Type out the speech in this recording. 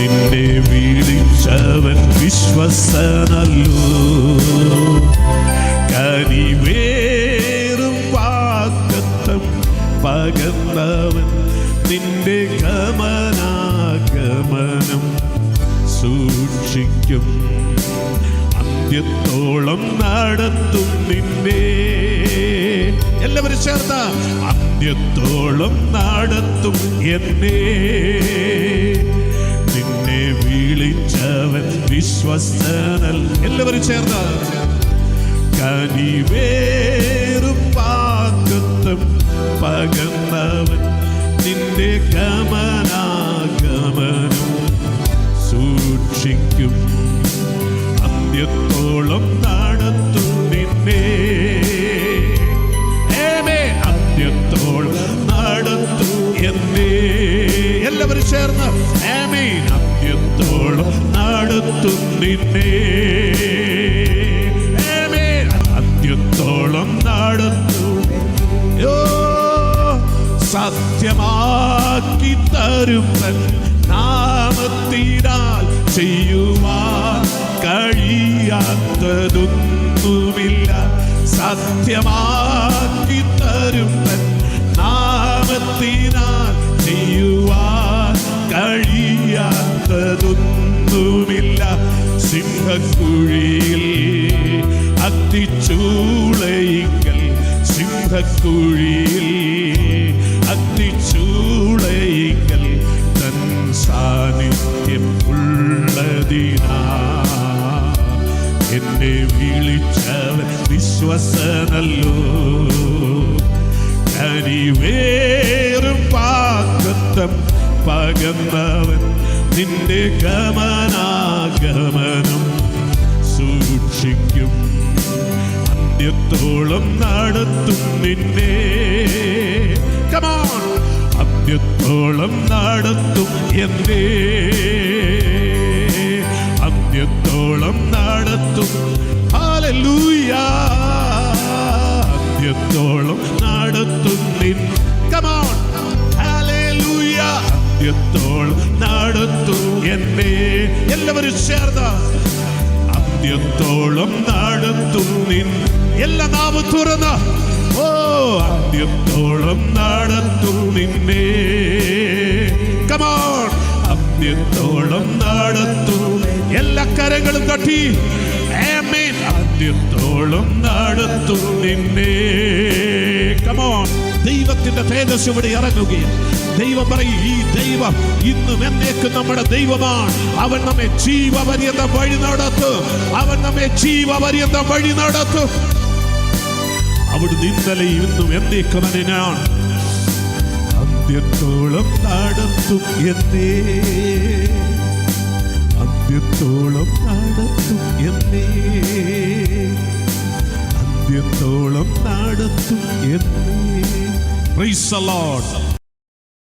നിന്നെ വിളിച്ചവൻ വിശ്വസ്തനല്ലോ. കനിവേറും വാഗ്ദത്തം പകർന്നവൻ നിന്റെ ഗമനാഗമനം സൂക്ഷിക്കും. അന്ത്യത്തോളം നടത്തും നിന്നെ. എല്ലാവരും ചേർത്ത അന്ത്യത്തോളം നടത്തും എന്നെ. നിന്നെ വിളിച്ചവൻ വിശ്വസ്തനൽ. എല്ലാവരും ചേർത്ത കനിവേറും വാഗ്ദത്തം പകർന്നവൻ നിന്റെ ഗമനാഗമനം സൂക്ഷിക്കും. അന്ത്യത്തോളം നടത്തും നിന്നെ. അന്ത്യത്തോളം നടത്തും എന്നെ. എല്ലാവരും ചേർന്ന് ആമേൻ. അന്ത്യത്തോളം നടത്തും നിന്നെ. ആമേൻ. അന്ത്യത്തോളം നടത്തും. സത്യമാക്കി തരും തൻ നാമത്തിനാൽ ചെയ്യുവാൻ കഴിയാത്തതൊന്നുമില്ല. സത്യമാക്കി തരും തൻ നാമത്തിനാൽ ചെയ്യുവാൻ കഴിയാത്തതൊന്നുമില്ല. സിംഹക്കുഴിയിൽ അത്തിച്ചൂളയിക്കൽ, സിംഹക്കുഴിയിൽ അത്തിച്ചൂളയിക്കൽ തൻ സാന്നിധ്യം ഉള്ളതിനാ എന്നെ വിളിച്ചവൻ വിശ്വസ്തനല്ലോ. കനിവേറും വാഗ്ദത്തം പകർന്നവൻ നിന്റെ ഗമനാഗമനം സൂക്ഷിക്കും. അന്ത്യത്തോളം നടത്തും നിന്നെ. Come on. അന്ത്യത്തോളം നടത്തും എന്നെ. അന്ത്യത്തോളം നടത്തും. ഹല്ലേലൂയ. അന്ത്യത്തോളം നടത്തും നിൻ. Come on. ഹല്ലേലൂയ. അന്ത്യത്തോളം നടത്തും എന്നെ. എല്ലാവരും ചേർന്ന് അന്ത്യത്തോളം നടത്തും നിൻ. എല്ലാ നാവും തുറന്ന് ഓ അന്ത്യത്തോളം നടത്തും നിന്നെ. Come on. അന്ത്യത്തോളം നടത്തും. എല്ലാ കരങ്ങളും തട്ടി ആമേൻ. അന്ത്യത്തോളം നടത്തും നിന്നെ. Come on. ദൈവത്തിന്റെ തേജസ് ഇവിടെ ഇറങ്ങുകയാണ്. ദൈവം പറയും, ഈ ദൈവം ഇന്നും എന്നേക്കും നമ്മുടെ ദൈവമാണ്. അവൻ നമ്മെ ജീവപര്യന്തം വഴി നടത്തും. അവൻ നമ്മെ ജീവപര്യന്തം വഴി നടത്തും. അവിടുന്ന് ഇന്നലെ ഇന്നും എന്നേക്കും അതിനാണ്. അന്ത്യത്തോളം നടത്തും എന്നെ. അന്ത്യത്തോളം നടത്തും എന്നെ. അന്ത്യത്തോളം നടത്തും എന്നെ. Praise the Lord.